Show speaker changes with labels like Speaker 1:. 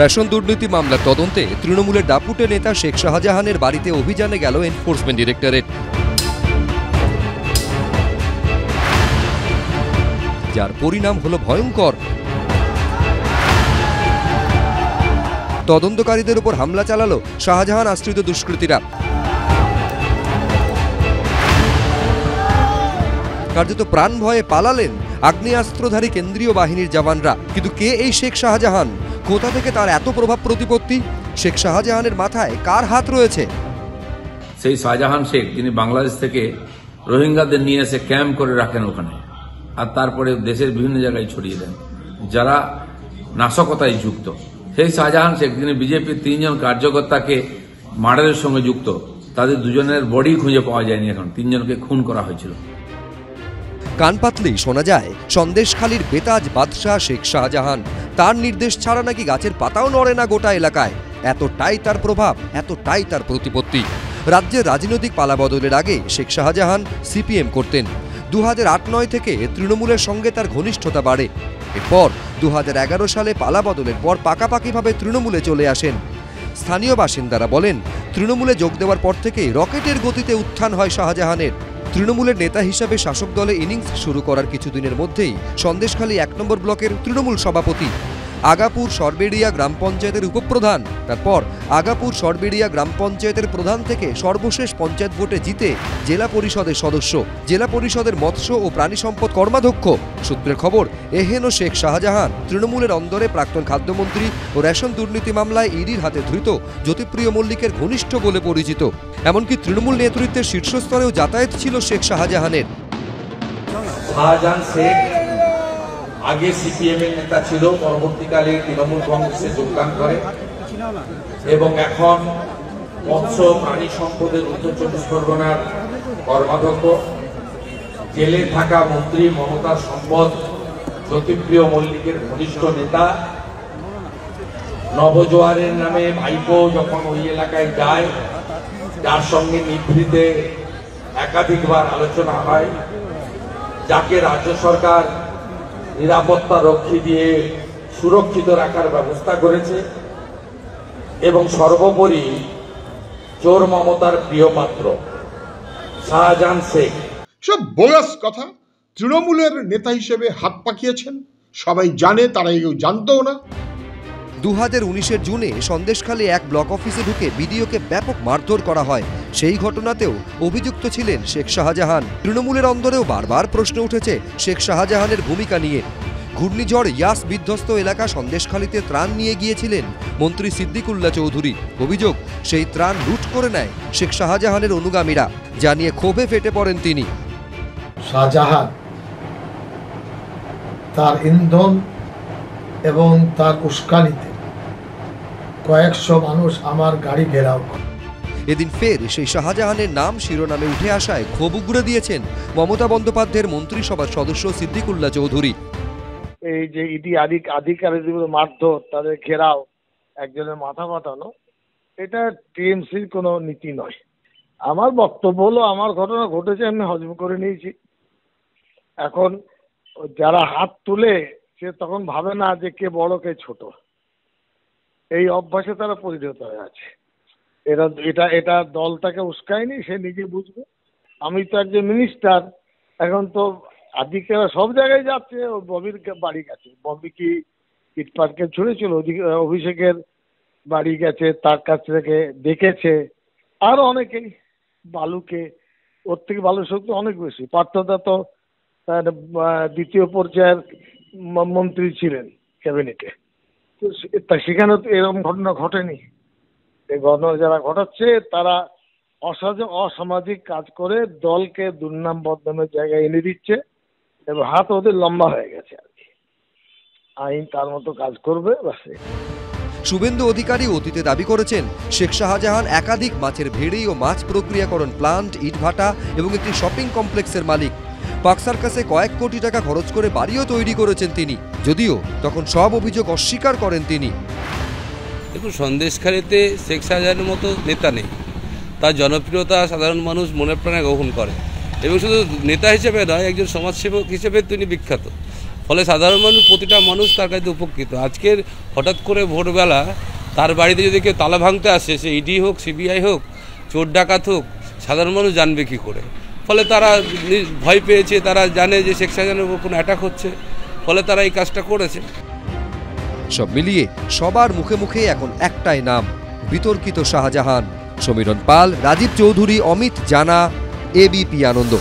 Speaker 1: Ration দুর্নীতি মামলার তদন্তে তৃণমূলের দাপুটে নেতা শেখ শাহজাহানের বাড়িতে অভিযানে গেল এনফোর্সমেন্ট ডিরেক্টরেট। যার পরিণাম হলো ভয়ঙ্কর। তদন্তকারীদের উপর হামলা চালালো শাহজাহান আশ্রিত দুষ্কৃতীরা। কার্যত প্রাণ ভয়ে পালালেন আগ্নেয়াস্ত্রধারী কেন্দ্রীয় বাহিনীর জওয়ানরা। কিন্তু কে এই শেখ শাহজাহান? কোথা থেকে তার এত প্রভাব প্রতিপত্তি? শেখ শাহজাহানের মাথায় কার হাত রয়েছে?
Speaker 2: সেই শাহজাহান শেখ যিনি বাংলাদেশ থেকে রোহিঙ্গাদের নিয়ে এসে ক্যাম্প করে রাখেন ওখানে, আর তারপরে দেশের বিভিন্ন জায়গায় ছড়িয়ে দেন যারা নাশকতায় যুক্ত। সেই শাহজাহান শেখ যিনি বিজেপির 3 জন কার্যকর্তাকে মার্ডারের সঙ্গে যুক্ত, তাদের দুজনের বডি খুঁজে পাওয়া যায়নি। এখন 3 জনকে খুন করা হয়েছিল।
Speaker 1: কান পাতলেই শোনা যায় সন্দেশখালীর বেতাজ বাদশাহ শেখ শাহজাহান। তার নির্দেশ ছাড়া নাকি গাছের পাতাও নড়ে না গোটা এলাকায়। এতটাই তার প্রভাব, এতটাই তার প্রতিপত্তি। রাজ্যের রাজনৈতিক পালাবদলের আগে শেখ শাহজাহান সিপিএম করতেন। 2008-09 থেকে তৃণমূলের সঙ্গে তার ঘনিষ্ঠতা বাড়ে। এরপর 2011 সালে পালাবদলের পর পাকাপাকিভাবে তৃণমূলে চলে আসেন। স্থানীয় বাসিন্দারা বলেন, তৃণমূলে যোগ দেওয়ার পর থেকে রকেটের গতিতে উত্থান হয় শাহজাহানের। তৃণমূলের নেতা হিসাবে শাসক দলে ইনিংস শুরু করার কিছুদিনের মধ্যেই সন্দেশখালী 1 নম্বর ব্লকের তৃণমূল সভাপতি, আগাপুর সরবেড়িয়া গ্রাম পঞ্চায়েতের উপপ্রধান, তারপর আগাপুর সরবেড়িয়া গ্রাম পঞ্চায়েতের প্রধান থেকে সর্বশেষ পঞ্চায়েত ভোটে জিতে জেলা পরিষদের সদস্য, জেলা পরিষদের মৎস্য ও প্রাণী সম্পদ কর্মাধ্যক্ষ। সূত্রের খবর, এহেন শেখ শাহজাহান তৃণমূলের অন্দরে প্রাক্তন খাদ্যমন্ত্রী ও রেশন দুর্নীতি মামলায় ইডির হাতে ধৃত জ্যোতিপ্রিয় মল্লিকের ঘনিষ্ঠ বলে পরিচিত। এমনকি তৃণমূল নেতৃত্বের শীর্ষস্তরেও যাতায়াত ছিল শেখ শাহজাহানের।
Speaker 3: শাহজাহান শেখ আগে সিপিএম এর নেতা ছিল, পরবর্তীকালে তৃণমূল কংগ্রেসে যোগদান করে এবং এখন মৎস্য প্রাণী সম্পদের উত্তর 24 পরগনার কর্মাধ্যক্ষ। জেলে থাকা মন্ত্রী মমতা সম্পদ জ্যোতিপ্রিয় মল্লিকের ঘনিষ্ঠ নেতা। নবজোয়ারের নামে ভাইপো যখন ওই এলাকায় যায়, যার সঙ্গে নিভৃতে একাধিকবার আলোচনা হয়, যাকে রাজ্য সরকার নিরাপত্তা রক্ষী দিয়ে সুরক্ষিত রাখার ব্যবস্থা করেছে এবং সর্বোপরি চোর মমতার প্রিয় পাত্র শাহজাহান শেখ।
Speaker 4: সব বোগাস কথা। তৃণমূলের নেতা হিসেবে হাত পাকিয়েছেন, সবাই জানে, তারা কেউ জানতও না।
Speaker 1: 2019-এর জুনে সন্দেশখালী 1 ব্লক অফিসে ঢুকে বিডিওকে ব্যাপক মারধর করা হয়। সেই ঘটনাতেও অভিযুক্ত ছিলেন শেখ শাহজাহান। তৃণমূলের অন্দরেও বারবার প্রশ্ন উঠেছে শেখ শাহজাহানের ভূমিকা নিয়ে। ঘূর্ণিঝড় ইয়াস বিধ্বস্ত এলাকা সন্দেশখালীতে ত্রাণ নিয়ে গিয়েছিলেন মন্ত্রী সিদ্দিকুল্লাহ চৌধুরী। অভিযোগ, সেই ত্রাণ লুট করে নেয় শেখ শাহজাহানের অনুগামীরা, যা নিয়ে ক্ষোভে ফেটে পড়েন তিনি।
Speaker 5: শাহজাহান তার ইন্ধন এবং তার উস্কানিতে কয়েকশো মানুষ আমার গাড়ি ঘেরাও করে।
Speaker 1: এদিন ফের সেই শাহজাহানের নাম শিরোনামে উঠে আসায় ক্ষোভ উগরে দিয়েছেন মমতা বন্দ্যোপাধ্যায়ের মন্ত্রিসভার সদস্য সিদ্দিকুল্লাহ চৌধুরী।
Speaker 6: এই যে ইডি আধিকারিকদের মারধর, তাদের ঘেরাও, একজনের মাথা কাটানো, এটা টিএমসির কোনো নীতি নয়। আমার বক্তব্য হলো, আমার ঘটনা ঘটেছে, আমি হজম করে নিয়েছি। এখন যারা হাত তুলে সে তখন ভাবে না যে কে বড় কে ছোট, এই অভ্যাসে তারা পরিণত হয়ে আছে। এটা দলটাকে উস্কায়নি, সে নিজে বুঝবে। আমি তো একজন মিনিস্টার, এখন তো আধিকারিকরা সব জায়গায় যাচ্ছে। ববির বাড়ি গেছে, ববি কি ইট পাটকে ছুঁড়েছিল, অভিষেকের বাড়ি গেছে, তার কাছ থেকে দেখেছে। আর অনেকেই, বালুকে, ওর থেকে বালুর শক্তি অনেক বেশি। পার্থদা তো দ্বিতীয় পর্যায়ের মন্ত্রী ছিলেন ক্যাবিনেটে, তো সেখানে তো এরকম ঘটনা ঘটেনি। এই ঘটনা যারা ঘটাচ্ছে তারা অসামাজিক কাজ করে দলকে দুর্নাম বদনামের জায়গায় এনে দিচ্ছে এবং হাত ওদের লম্বা হয়ে গেছে। আর কি আইন তার মতো কাজ করবে।
Speaker 1: শুভেন্দু অধিকারী অতীতে দাবি করেছেন শেখ শাহজাহান একাধিক মাছের ভেড়ি ও মাছ প্রক্রিয়াকরণ প্লান্ট, ইটভাটা এবং একটি শপিং কমপ্লেক্সের মালিক। পার্ক সার্কাসে কয়েক কোটি টাকা খরচ করে বাড়িও তৈরি করেছেন তিনি, যদিও তখন সব অভিযোগ অস্বীকার করেন তিনি।
Speaker 7: দেখুন, সন্দেশখালীতে শেখ শাহজাহানের মতো নেতা নেই। তার জনপ্রিয়তা সাধারণ মানুষ মনে প্রাণে গ্রহণ করে এবং শুধু নেতা হিসেবে নয়, একজন সমাজসেবক হিসেবে তিনি বিখ্যাত। ফলে সাধারণ মানুষ, প্রতিটা মানুষ তার কাছে উপকৃত। আজকের হঠাৎ করে ভোরবেলা তার বাড়িতে যদি কেউ তালা ভাঙতে আসে, সে ইডি হোক, সিবিআই হোক, চোর ডাকাত হোক, সাধারণ মানুষ জানবে কী করে? ফলে তারা ভয় পেয়েছে, তারা জানে যে শেখ শাহজাহানের উপর কোনো অ্যাটাক হচ্ছে, ফলে তারা এই কাজটা করেছে।
Speaker 1: সব মিলিয়ে সবার মুখে মুখে এখন একটাই নাম, বিতর্কিত শাহজাহান। সমীরণ পাল, রাজীব চৌধুরী, অমিত জানা, এবিপি আনন্দ।